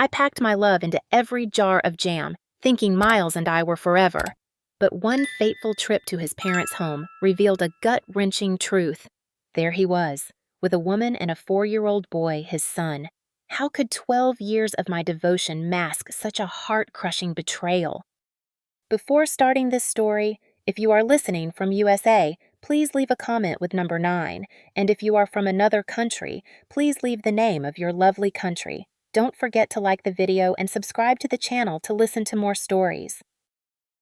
I packed my love into every jar of jam, thinking Miles and I were forever. But one fateful trip to his parents' home revealed a gut-wrenching truth. There he was, with a woman and a 4-year-old boy, his son. How could 12 years of my devotion mask such a heart-crushing betrayal? Before starting this story, if you are listening from USA, please leave a comment with number 9, and if you are from another country, please leave the name of your lovely country. Don't forget to like the video and subscribe to the channel to listen to more stories.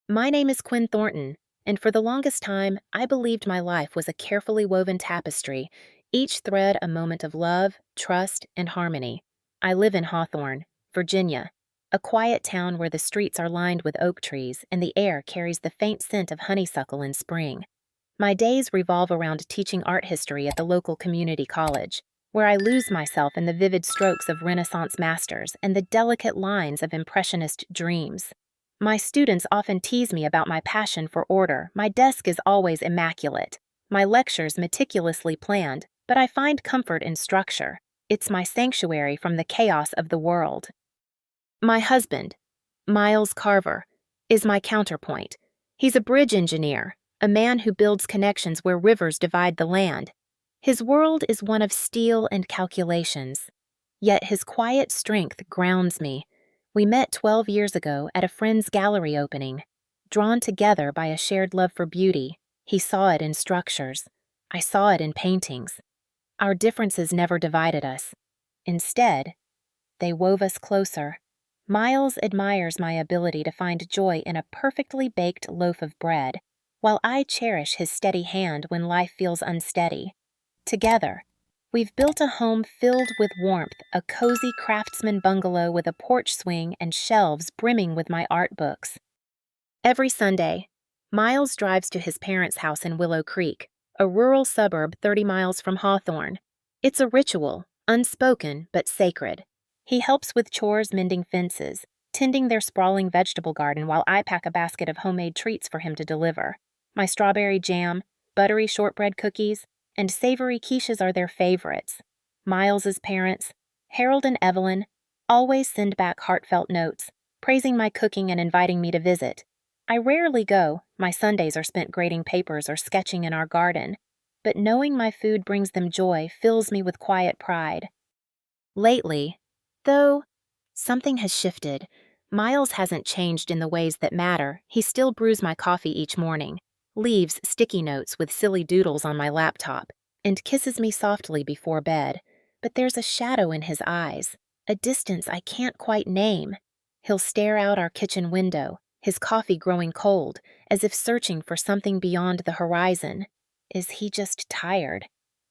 My name is Quinn Thornton, and for the longest time, I believed my life was a carefully woven tapestry, each thread a moment of love, trust, and harmony. I live in Hawthorne, Virginia, a quiet town where the streets are lined with oak trees and the air carries the faint scent of honeysuckle in spring. My days revolve around teaching art history at the local community college, where I lose myself in the vivid strokes of Renaissance masters and the delicate lines of Impressionist dreams. My students often tease me about my passion for order. My desk is always immaculate, my lectures meticulously planned, but I find comfort in structure. It's my sanctuary from the chaos of the world. My husband, Miles Carver, is my counterpoint. He's a bridge engineer, a man who builds connections where rivers divide the land. His world is one of steel and calculations, yet his quiet strength grounds me. We met 12 years ago at a friend's gallery opening. Drawn together by a shared love for beauty, he saw it in structures. I saw it in paintings. Our differences never divided us. Instead, they wove us closer. Miles admires my ability to find joy in a perfectly baked loaf of bread, while I cherish his steady hand when life feels unsteady. Together, we've built a home filled with warmth, a cozy craftsman bungalow with a porch swing and shelves brimming with my art books. Every Sunday, Miles drives to his parents' house in Willow Creek, a rural suburb 30 miles from Hawthorne. It's a ritual, unspoken but sacred. He helps with chores, mending fences, tending their sprawling vegetable garden while I pack a basket of homemade treats for him to deliver. My strawberry jam, buttery shortbread cookies, and savory quiches are their favorites. Miles's parents, Harold and Evelyn, always send back heartfelt notes, praising my cooking and inviting me to visit. I rarely go. My Sundays are spent grading papers or sketching in our garden, but knowing my food brings them joy fills me with quiet pride. Lately, though, something has shifted. Miles hasn't changed in the ways that matter. He still brews my coffee each morning, leaves sticky notes with silly doodles on my laptop, and kisses me softly before bed. But there's a shadow in his eyes, a distance I can't quite name. He'll stare out our kitchen window, his coffee growing cold, as if searching for something beyond the horizon. Is he just tired?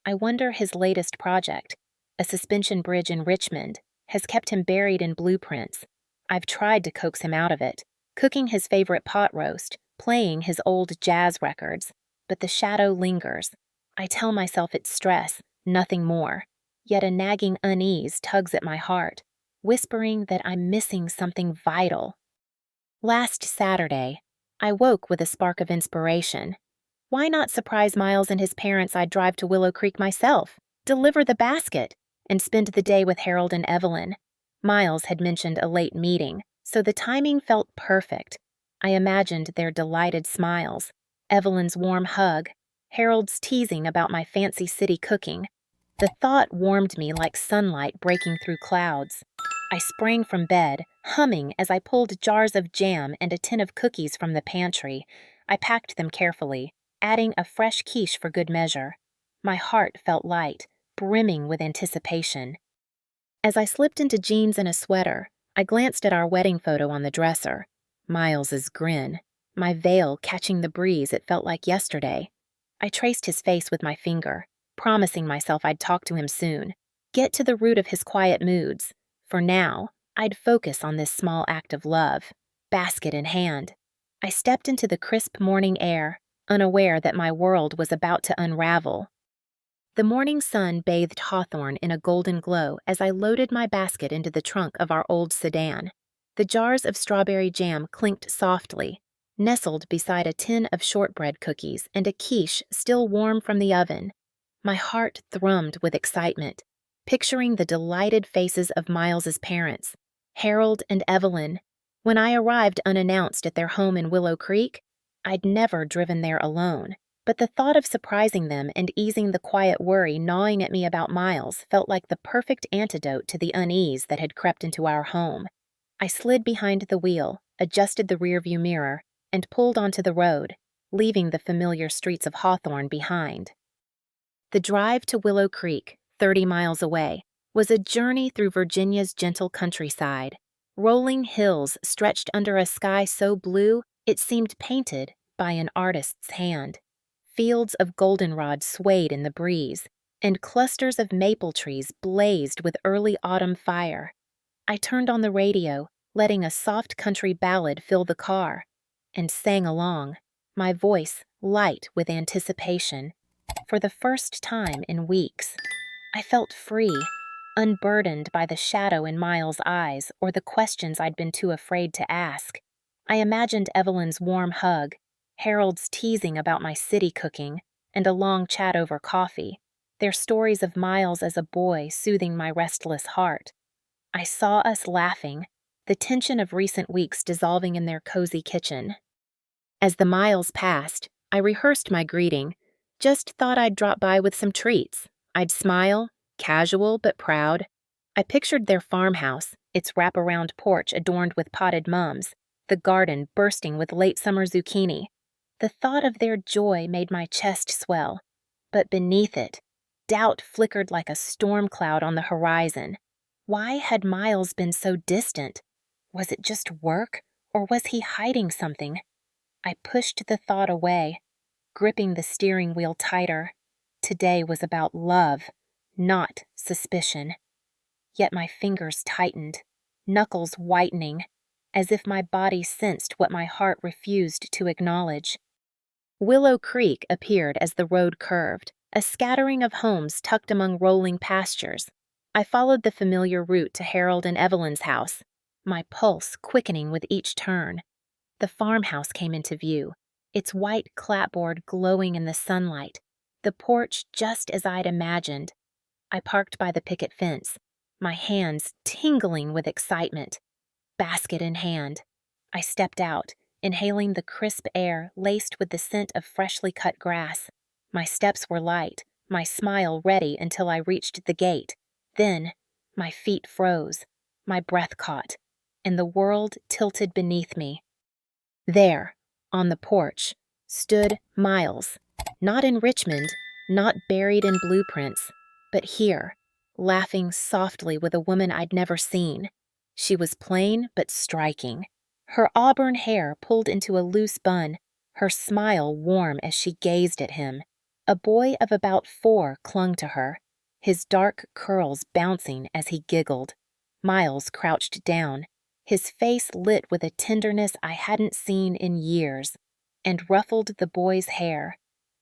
I wonder his latest project, a suspension bridge in Richmond, has kept him buried in blueprints. I've tried to coax him out of it, cooking his favorite pot roast, playing his old jazz records, but the shadow lingers. I tell myself it's stress, nothing more, yet a nagging unease tugs at my heart, whispering that I'm missing something vital. Last Saturday, I woke with a spark of inspiration. Why not surprise Miles and his parents? I'd drive to Willow Creek myself, deliver the basket, and spend the day with Harold and Evelyn. Miles had mentioned a late meeting, so the timing felt perfect. I imagined their delighted smiles, Evelyn's warm hug, Harold's teasing about my fancy city cooking. The thought warmed me like sunlight breaking through clouds. I sprang from bed, humming as I pulled jars of jam and a tin of cookies from the pantry. I packed them carefully, adding a fresh quiche for good measure. My heart felt light, brimming with anticipation. As I slipped into jeans and a sweater, I glanced at our wedding photo on the dresser. Miles's grin, my veil catching the breeze it felt like yesterday. I traced his face with my finger, promising myself I'd talk to him soon, get to the root of his quiet moods. For now, I'd focus on this small act of love, basket in hand. I stepped into the crisp morning air, unaware that my world was about to unravel. The morning sun bathed Hawthorne in a golden glow as I loaded my basket into the trunk of our old sedan. The jars of strawberry jam clinked softly, nestled beside a tin of shortbread cookies and a quiche still warm from the oven. My heart thrummed with excitement, picturing the delighted faces of Miles's parents, Harold and Evelyn. When I arrived unannounced at their home in Willow Creek, I'd never driven there alone, but the thought of surprising them and easing the quiet worry gnawing at me about Miles felt like the perfect antidote to the unease that had crept into our home. I slid behind the wheel, adjusted the rearview mirror, and pulled onto the road, leaving the familiar streets of Hawthorne behind. The drive to Willow Creek, 30 miles away, was a journey through Virginia's gentle countryside. Rolling hills stretched under a sky so blue it seemed painted by an artist's hand. Fields of goldenrod swayed in the breeze, and clusters of maple trees blazed with early autumn fire. I turned on the radio, letting a soft country ballad fill the car, and sang along, my voice light with anticipation. For the first time in weeks, I felt free, unburdened by the shadow in Miles' eyes or the questions I'd been too afraid to ask. I imagined Evelyn's warm hug, Harold's teasing about my city cooking, and a long chat over coffee, their stories of Miles as a boy soothing my restless heart. I saw us laughing, the tension of recent weeks dissolving in their cozy kitchen. As the miles passed, I rehearsed my greeting. Just thought I'd drop by with some treats. I'd smile, casual but proud. I pictured their farmhouse, its wraparound porch adorned with potted mums, the garden bursting with late summer zucchini. The thought of their joy made my chest swell, but beneath it, doubt flickered like a storm cloud on the horizon. Why had Miles been so distant? Was it just work, or was he hiding something? I pushed the thought away, gripping the steering wheel tighter. Today was about love, not suspicion. Yet my fingers tightened, knuckles whitening, as if my body sensed what my heart refused to acknowledge. Willow Creek appeared as the road curved, a scattering of homes tucked among rolling pastures. I followed the familiar route to Harold and Evelyn's house, my pulse quickening with each turn. The farmhouse came into view, its white clapboard glowing in the sunlight, the porch just as I'd imagined. I parked by the picket fence, my hands tingling with excitement. Basket in hand, I stepped out, inhaling the crisp air laced with the scent of freshly cut grass. My steps were light, my smile ready until I reached the gate. Then, my feet froze, my breath caught, and the world tilted beneath me. There, on the porch, stood Miles, not in Richmond, not buried in blueprints, but here, laughing softly with a woman I'd never seen. She was plain but striking, her auburn hair pulled into a loose bun, her smile warm as she gazed at him. A boy of about 4 clung to her, his dark curls bouncing as he giggled. Miles crouched down, his face lit with a tenderness I hadn't seen in years, and ruffled the boy's hair.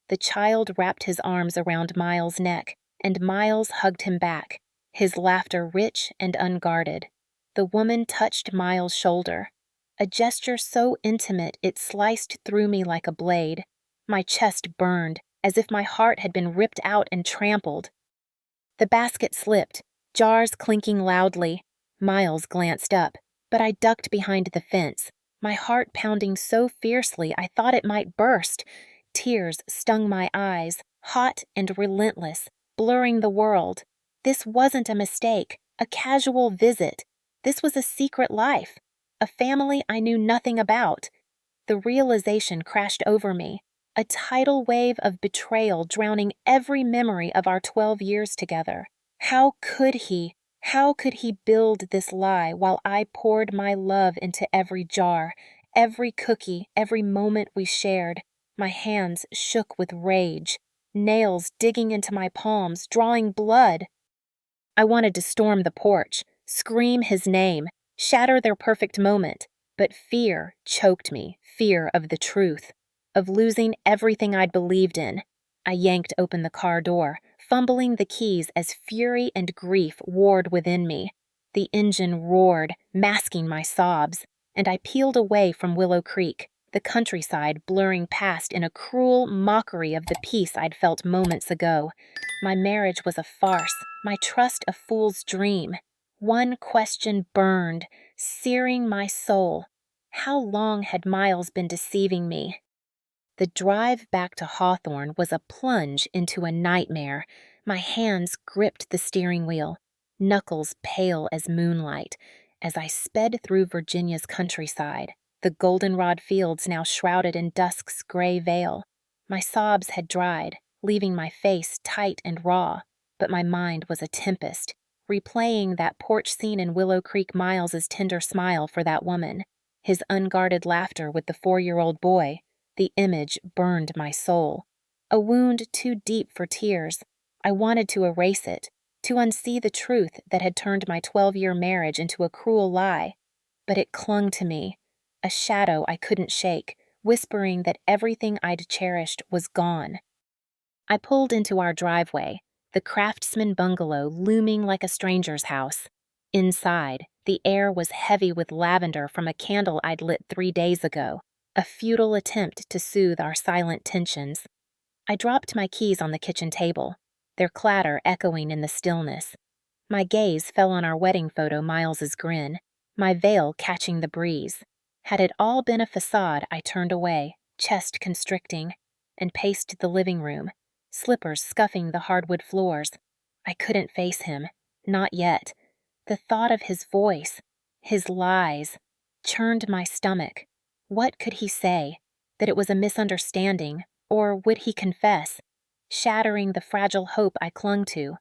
The child wrapped his arms around Miles' neck, and Miles hugged him back, his laughter rich and unguarded. The woman touched Miles' shoulder, a gesture so intimate it sliced through me like a blade. My chest burned, as if my heart had been ripped out and trampled. The basket slipped, jars clinking loudly. Miles glanced up, but I ducked behind the fence, my heart pounding so fiercely I thought it might burst. Tears stung my eyes, hot and relentless, blurring the world. This wasn't a mistake, a casual visit. This was a secret life, a family I knew nothing about. The realization crashed over me, a tidal wave of betrayal drowning every memory of our 12 years together. How could he build this lie while I poured my love into every jar, every cookie, every moment we shared? My hands shook with rage, nails digging into my palms, drawing blood. I wanted to storm the porch, scream his name, shatter their perfect moment, but fear choked me, fear of the truth, of losing everything I'd believed in. I yanked open the car door, fumbling the keys as fury and grief warred within me. The engine roared, masking my sobs, and I peeled away from Willow Creek, the countryside blurring past in a cruel mockery of the peace I'd felt moments ago. My marriage was a farce, my trust a fool's dream. One question burned, searing my soul. How long had Miles been deceiving me? The drive back to Hawthorne was a plunge into a nightmare. My hands gripped the steering wheel, knuckles pale as moonlight, as I sped through Virginia's countryside, the goldenrod fields now shrouded in dusk's gray veil. My sobs had dried, leaving my face tight and raw, but my mind was a tempest, replaying that porch scene in Willow Creek, Miles's tender smile for that woman, his unguarded laughter with the 4-year-old boy. The image burned my soul. A wound too deep for tears. I wanted to erase it, to unsee the truth that had turned my 12-year marriage into a cruel lie. But it clung to me, a shadow I couldn't shake, whispering that everything I'd cherished was gone. I pulled into our driveway, the craftsman bungalow looming like a stranger's house. Inside, the air was heavy with lavender from a candle I'd lit 3 days ago, a futile attempt to soothe our silent tensions. I dropped my keys on the kitchen table, their clatter echoing in the stillness. My gaze fell on our wedding photo, Miles's grin, my veil catching the breeze. Had it all been a facade, I turned away, chest constricting, and paced the living room, slippers scuffing the hardwood floors. I couldn't face him, not yet. The thought of his voice, his lies, churned my stomach. What could he say? That it was a misunderstanding, or would he confess, shattering the fragile hope I clung to?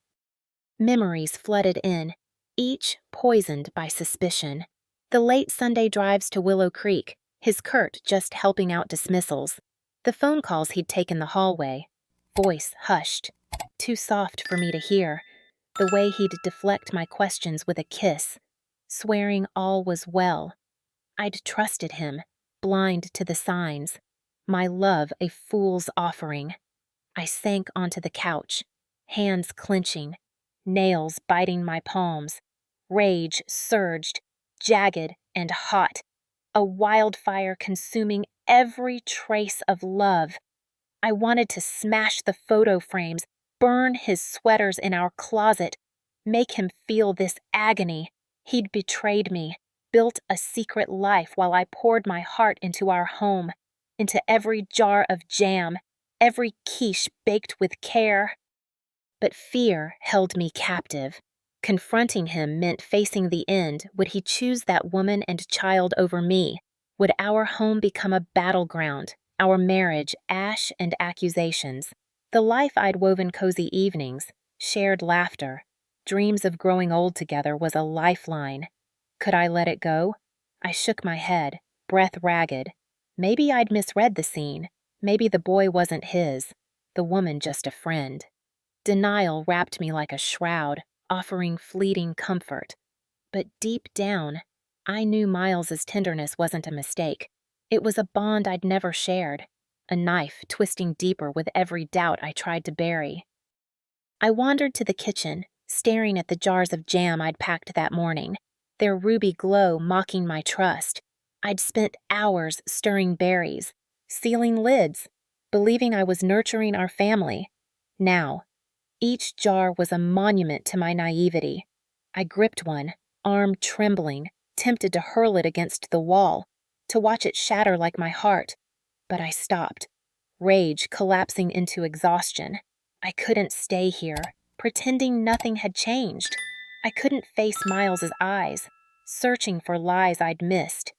Memories flooded in, each poisoned by suspicion. The late Sunday drives to Willow Creek, his Kurt just helping out dismissals. The phone calls he'd take in the hallway, voice hushed, too soft for me to hear. The way he'd deflect my questions with a kiss, swearing all was well. I'd trusted him, blind to the signs. My love a fool's offering. I sank onto the couch, hands clenching, nails biting my palms. Rage surged, jagged and hot, a wildfire consuming every trace of love. I wanted to smash the photo frames, burn his sweaters in our closet, make him feel this agony. He'd betrayed me, built a secret life while I poured my heart into our home, into every jar of jam, every quiche baked with care. But fear held me captive. Confronting him meant facing the end. Would he choose that woman and child over me? Would our home become a battleground, our marriage ash and accusations? The life I'd woven cozy evenings, shared laughter, dreams of growing old together was a lifeline. Could I let it go? I shook my head, breath ragged. Maybe I'd misread the scene. Maybe the boy wasn't his, the woman just a friend. Denial wrapped me like a shroud, offering fleeting comfort. But deep down, I knew Miles's tenderness wasn't a mistake. It was a bond I'd never shared, a knife twisting deeper with every doubt I tried to bury. I wandered to the kitchen, staring at the jars of jam I'd packed that morning, their ruby glow mocking my trust. I'd spent hours stirring berries, sealing lids, believing I was nurturing our family. Now, each jar was a monument to my naivety. I gripped one, arm trembling, tempted to hurl it against the wall, to watch it shatter like my heart. But I stopped, rage collapsing into exhaustion. I couldn't stay here, pretending nothing had changed. I couldn't face Miles's eyes, searching for lies I'd missed.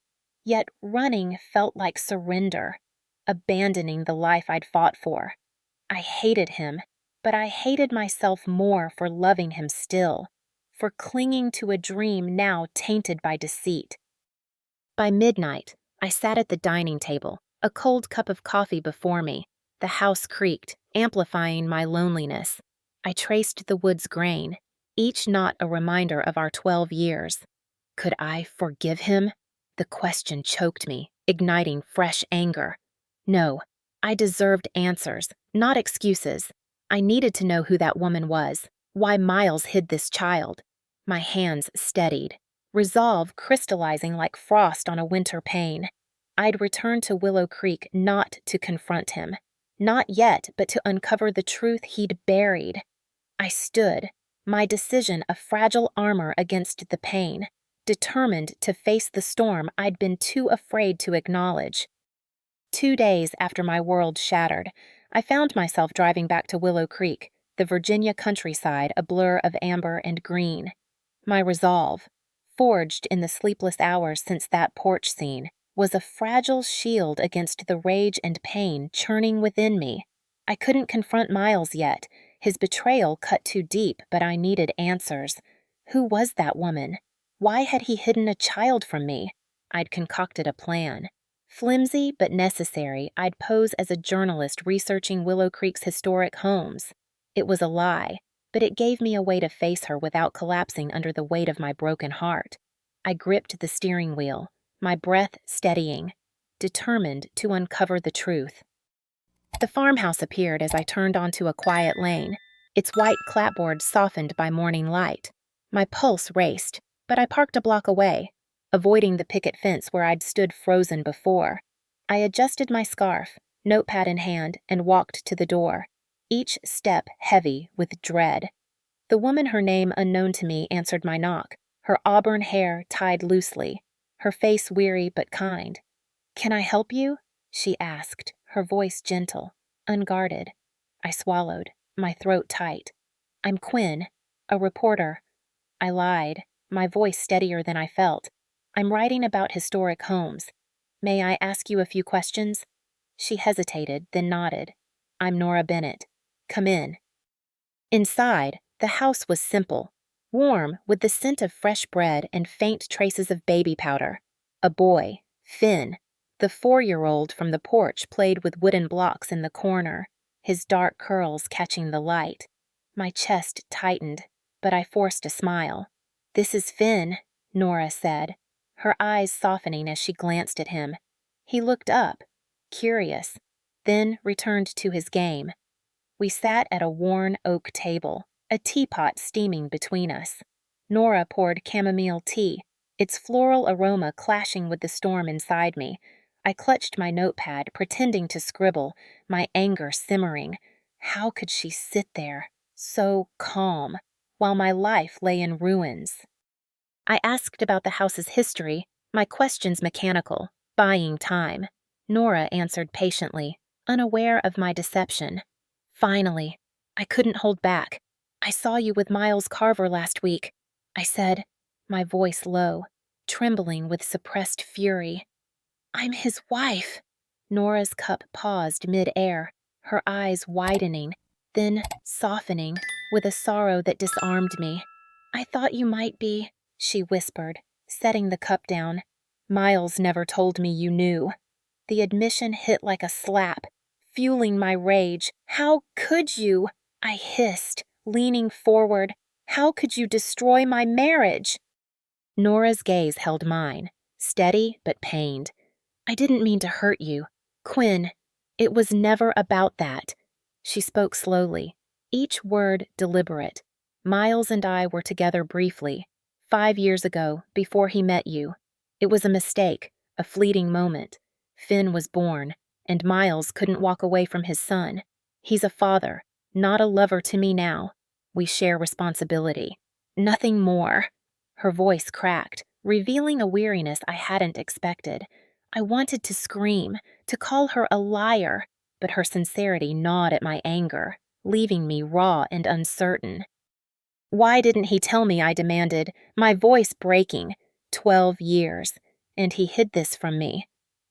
Yet running felt like surrender, abandoning the life I'd fought for. I hated him, but I hated myself more for loving him still, for clinging to a dream now tainted by deceit. By midnight, I sat at the dining table, a cold cup of coffee before me. The house creaked, amplifying my loneliness. I traced the wood's grain, each knot a reminder of our 12 years. Could I forgive him? The question choked me, igniting fresh anger. No, I deserved answers, not excuses. I needed to know who that woman was, why Miles hid this child. My hands steadied, resolve crystallizing like frost on a winter pane. I'd return to Willow Creek not to confront him. Not yet, but to uncover the truth he'd buried. I stood, my decision a fragile armor against the pain, determined to face the storm I'd been too afraid to acknowledge. 2 days after my world shattered, I found myself driving back to Willow Creek, the Virginia countryside a blur of amber and green. My resolve, forged in the sleepless hours since that porch scene, was a fragile shield against the rage and pain churning within me. I couldn't confront Miles yet. His betrayal cut too deep, but I needed answers. Who was that woman? Why had he hidden a child from me? I'd concocted a plan. Flimsy but necessary, I'd pose as a journalist researching Willow Creek's historic homes. It was a lie, but it gave me a way to face her without collapsing under the weight of my broken heart. I gripped the steering wheel, my breath steadying, determined to uncover the truth. The farmhouse appeared as I turned onto a quiet lane, its white clapboard softened by morning light. My pulse raced, but I parked a block away, avoiding the picket fence where I'd stood frozen before. I adjusted my scarf, notepad in hand, and walked to the door, each step heavy with dread. The woman, her name unknown to me, answered my knock, her auburn hair tied loosely, her face weary but kind. "Can I help you?" she asked, her voice gentle, unguarded. I swallowed, my throat tight. "I'm Quinn, a reporter." I lied, my voice steadier than I felt. "I'm writing about historic homes. May I ask you a few questions?" She hesitated, then nodded. "I'm Nora Bennett. Come in." Inside, the house was simple, warm with the scent of fresh bread and faint traces of baby powder. A boy, Finn, the 4-year-old from the porch, played with wooden blocks in the corner, his dark curls catching the light. My chest tightened, but I forced a smile. "This is Finn," Nora said, her eyes softening as she glanced at him. He looked up, curious, then returned to his game. We sat at a worn oak table, a teapot steaming between us. Nora poured chamomile tea, its floral aroma clashing with the storm inside me. I clutched my notepad, pretending to scribble, my anger simmering. How could she sit there, so calm, while my life lay in ruins? I asked about the house's history, my questions mechanical, buying time. Nora answered patiently, unaware of my deception. "Finally, I couldn't hold back. I saw you with Miles Carver last week," I said, my voice low, trembling with suppressed fury. "I'm his wife." Nora's cup paused mid-air, her eyes widening, then softening with a sorrow that disarmed me. "I thought you might be," she whispered, setting the cup down. "Miles never told me you knew." The admission hit like a slap, fueling my rage. "How could you?" I hissed, leaning forward. "How could you destroy my marriage?" Nora's gaze held mine, steady but pained. "I didn't mean to hurt you. Quinn, it was never about that." She spoke slowly, each word deliberate. "Miles and I were together briefly, 5 years ago, before he met you. It was a mistake, a fleeting moment. Finn was born, and Miles couldn't walk away from his son. He's a father, not a lover to me now. We share responsibility. Nothing more." Her voice cracked, revealing a weariness I hadn't expected. I wanted to scream, to call her a liar, but her sincerity gnawed at my anger, leaving me raw and uncertain. "Why didn't he tell me?" I demanded, my voice breaking. 12 years, and he hid this from me.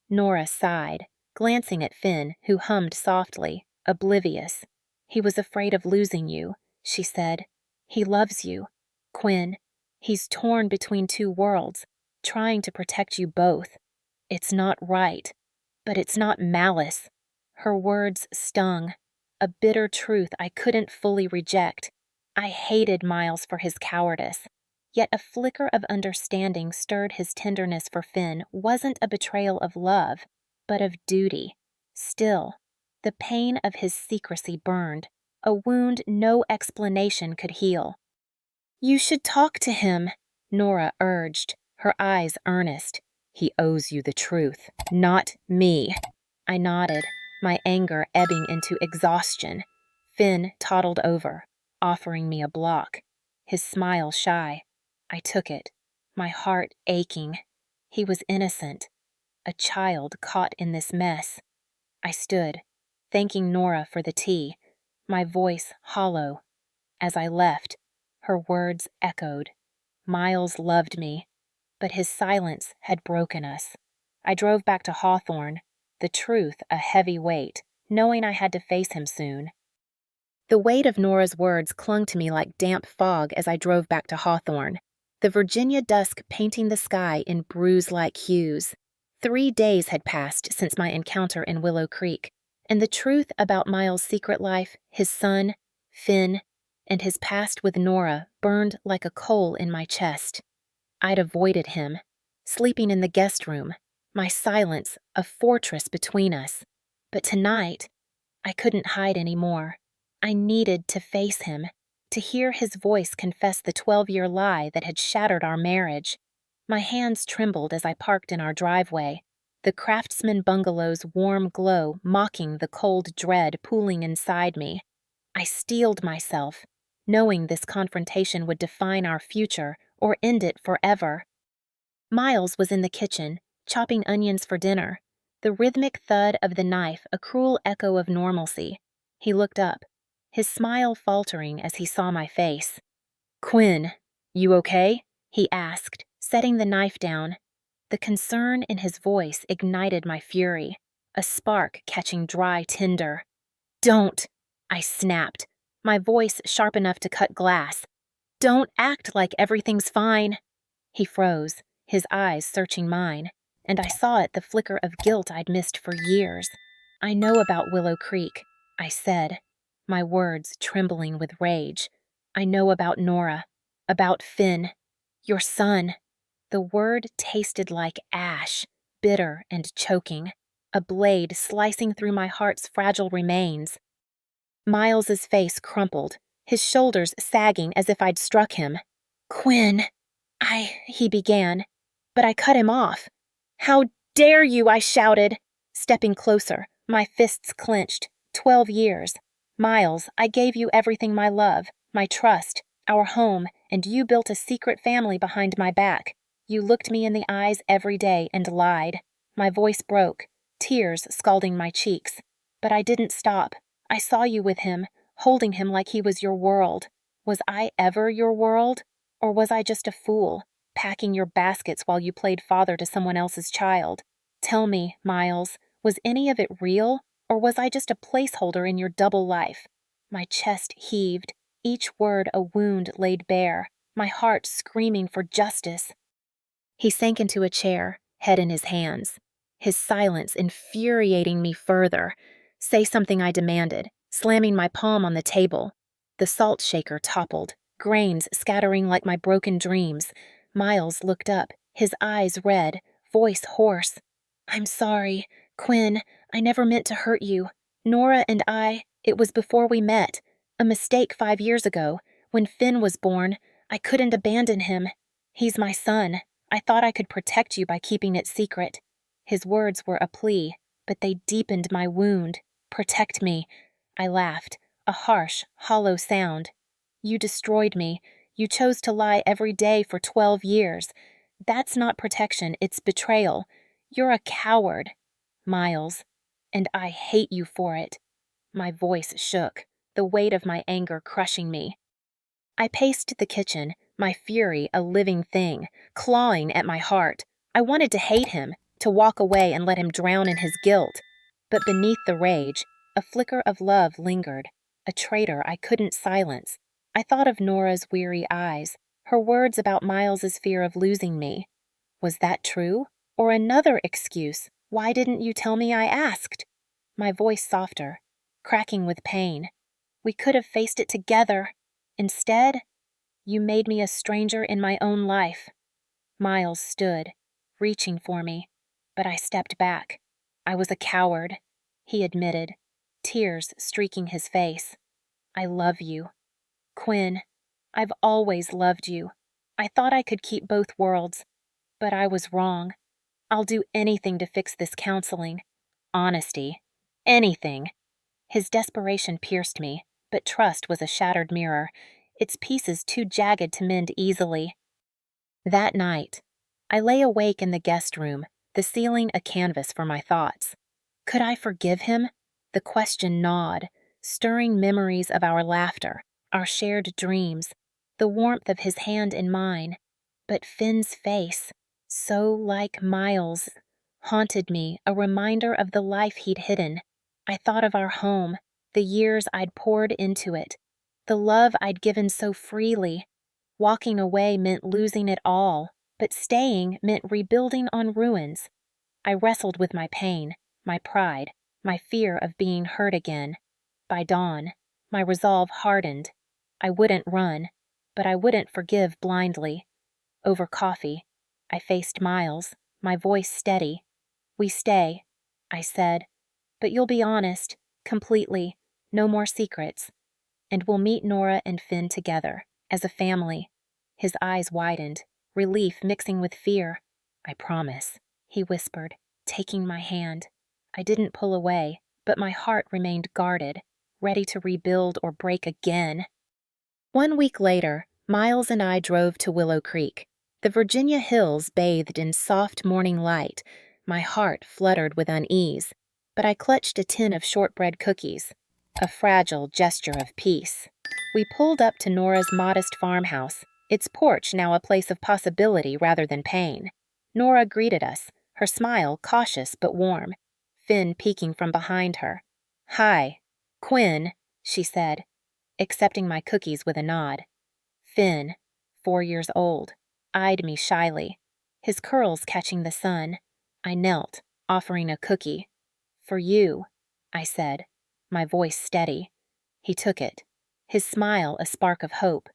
Nora sighed, glancing at Finn, who hummed softly, oblivious. "He was afraid of losing you," she said. "He loves you, Quinn. He's torn between 2 worlds, trying to protect you both. It's not right, but it's not malice." Her words stung, a bitter truth I couldn't fully reject. I hated Miles for his cowardice. Yet a flicker of understanding stirred his tenderness for Finn wasn't a betrayal of love, but of duty. Still, the pain of his secrecy burned, a wound no explanation could heal. "You should talk to him," Nora urged, her eyes earnest. "He owes you the truth, not me." I nodded, my anger ebbing into exhaustion. Finn toddled over, offering me a block. his smile shy. I took it, my heart aching. He was innocent, a child caught in this mess. I stood, thanking Nora for the tea, my voice hollow. As I left, her words echoed. Miles loved me, but his silence had broken us. I drove back to Hawthorne, the truth a heavy weight, knowing I had to face him soon. The weight of Nora's words clung to me like damp fog as I drove back to Hawthorne, the Virginia dusk painting the sky in bruise-like hues. 3 days had passed since my encounter in Willow Creek, and the truth about Miles' secret life, his son, Finn, and his past with Nora burned like a coal in my chest. I'd avoided him, sleeping in the guest room, my silence a fortress between us. But tonight, I couldn't hide anymore. I needed to face him, to hear his voice confess the 12-year lie that had shattered our marriage. My hands trembled as I parked in our driveway, the Craftsman bungalow's warm glow mocking the cold dread pooling inside me. I steeled myself, knowing this confrontation would define our future or end it forever. Miles was in the kitchen, chopping onions for dinner, the rhythmic thud of the knife a cruel echo of normalcy. He looked up, his smile faltering as he saw my face. "Quinn, you okay?" he asked, setting the knife down. The concern in his voice ignited my fury, a spark catching dry tinder. "Don't!" I snapped, my voice sharp enough to cut glass. "Don't act like everything's fine." He froze, his eyes searching mine, and I saw it the flicker of guilt I'd missed for years. "I know about Willow Creek," I said, my words trembling with rage. "I know about Nora, about Finn, your son." The word tasted like ash, bitter and choking, a blade slicing through my heart's fragile remains. Miles's face crumpled, his shoulders sagging as if I'd struck him. "Quinn, he began, but I cut him off. "How dare you!" I shouted, stepping closer, my fists clenched. 12 years. "Miles, I gave you everything, my love, my trust, our home, and you built a secret family behind my back. You looked me in the eyes every day and lied." My voice broke, tears scalding my cheeks. "But I didn't stop. I saw you with him, holding him like he was your world. Was I ever your world? Or was I just a fool, packing your baskets while you played father to someone else's child? Tell me, Miles, was any of it real, or was I just a placeholder in your double life?" My chest heaved, each word a wound laid bare, my heart screaming for justice. He sank into a chair, head in his hands, his silence infuriating me further. "Say something," I demanded, slamming my palm on the table. The salt shaker toppled, grains scattering like my broken dreams. Miles looked up, his eyes red, voice hoarse. "I'm sorry, Quinn, I never meant to hurt you. Nora and it was before we met. A mistake 5 years ago. When Finn was born, I couldn't abandon him. He's my son. I thought I could protect you by keeping it secret." His words were a plea, but they deepened my wound. "Protect me." I laughed, a harsh, hollow sound. "You destroyed me. You chose to lie every day for 12 years. That's not protection, it's betrayal. You're a coward, Miles, and I hate you for it." My voice shook, the weight of my anger crushing me. I paced the kitchen, my fury a living thing, clawing at my heart. I wanted to hate him, to walk away and let him drown in his guilt. But beneath the rage, a flicker of love lingered, a traitor I couldn't silence. I thought of Nora's weary eyes, her words about Miles's fear of losing me. Was that true? Or another excuse? "Why didn't you tell me I asked?" My voice softer, cracking with pain. "We could have faced it together. Instead, you made me a stranger in my own life." Miles stood, reaching for me, but I stepped back. "I was a coward," he admitted, tears streaking his face. "I love you. Quinn, I've always loved you. I thought I could keep both worlds, but I was wrong. I'll do anything to fix this counseling. Honesty. Anything." His desperation pierced me, but trust was a shattered mirror. its pieces too jagged to mend easily. That night, I lay awake in the guest room, the ceiling a canvas for my thoughts. Could I forgive him? The question gnawed, stirring memories of our laughter, our shared dreams, the warmth of his hand in mine. But Finn's face, so like Miles, haunted me, a reminder of the life he'd hidden. I thought of our home, the years I'd poured into it, the love I'd given so freely. Walking away meant losing it all, but staying meant rebuilding on ruins. I wrestled with my pain, my pride, my fear of being hurt again. By dawn, my resolve hardened. I wouldn't run, but I wouldn't forgive blindly. Over coffee, I faced Miles, my voice steady. "We stay," I said, "but you'll be honest, completely, no more secrets. And we'll meet Nora and Finn together, as a family." His eyes widened, relief mixing with fear. "I promise," he whispered, taking my hand. I didn't pull away, but my heart remained guarded, ready to rebuild or break again. 1 week later, Miles and I drove to Willow Creek. The Virginia hills bathed in soft morning light. My heart fluttered with unease, but I clutched a tin of shortbread cookies, a fragile gesture of peace. We pulled up to Nora's modest farmhouse, its porch now a place of possibility rather than pain. Nora greeted us, her smile cautious but warm, Finn peeking from behind her. "Hi, Quinn," she said, accepting my cookies with a nod. Finn, 4 years old, eyed me shyly, his curls catching the sun. I knelt, offering a cookie. "For you," I said, my voice steady. He took it, his smile a spark of hope.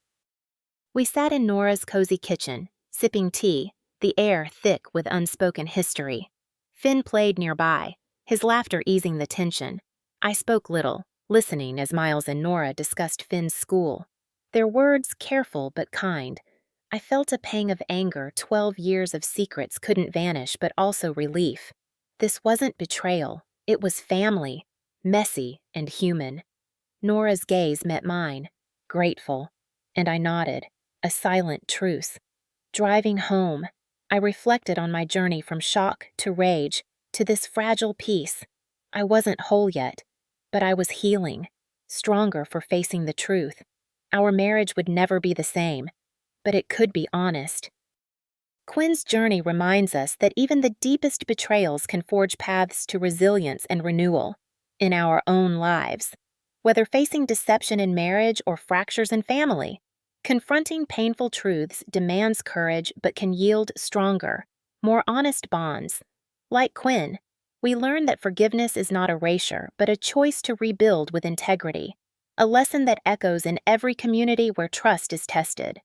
We sat in Nora's cozy kitchen, sipping tea, the air thick with unspoken history. Finn played nearby, his laughter easing the tension. I spoke little, listening as Miles and Nora discussed Finn's school. Their words careful but kind. I felt a pang of anger 12 years of secrets couldn't vanish, but also relief. This wasn't betrayal, it was family, messy and human. Nora's gaze met mine, grateful, and I nodded, a silent truce. Driving home, I reflected on my journey from shock to rage to this fragile peace. I wasn't whole yet, but I was healing, stronger for facing the truth. Our marriage would never be the same, but it could be honest. Quinn's journey reminds us that even the deepest betrayals can forge paths to resilience and renewal in our own lives. Whether facing deception in marriage or fractures in family, confronting painful truths demands courage but can yield stronger, more honest bonds. Like Quinn, we learn that forgiveness is not erasure, but a choice to rebuild with integrity, a lesson that echoes in every community where trust is tested.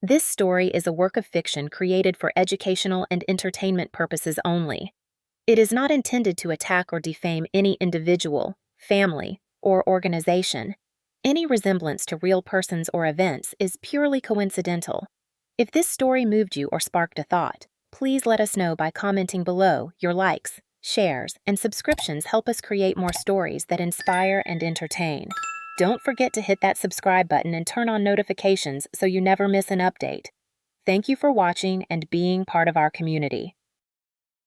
This story is a work of fiction created for educational and entertainment purposes only. It is not intended to attack or defame any individual, family, or organization. Any resemblance to real persons or events is purely coincidental. If this story moved you or sparked a thought, please let us know by commenting below. Your likes, shares, and subscriptions help us create more stories that inspire and entertain. Don't forget to hit that subscribe button and turn on notifications so you never miss an update. Thank you for watching and being part of our community.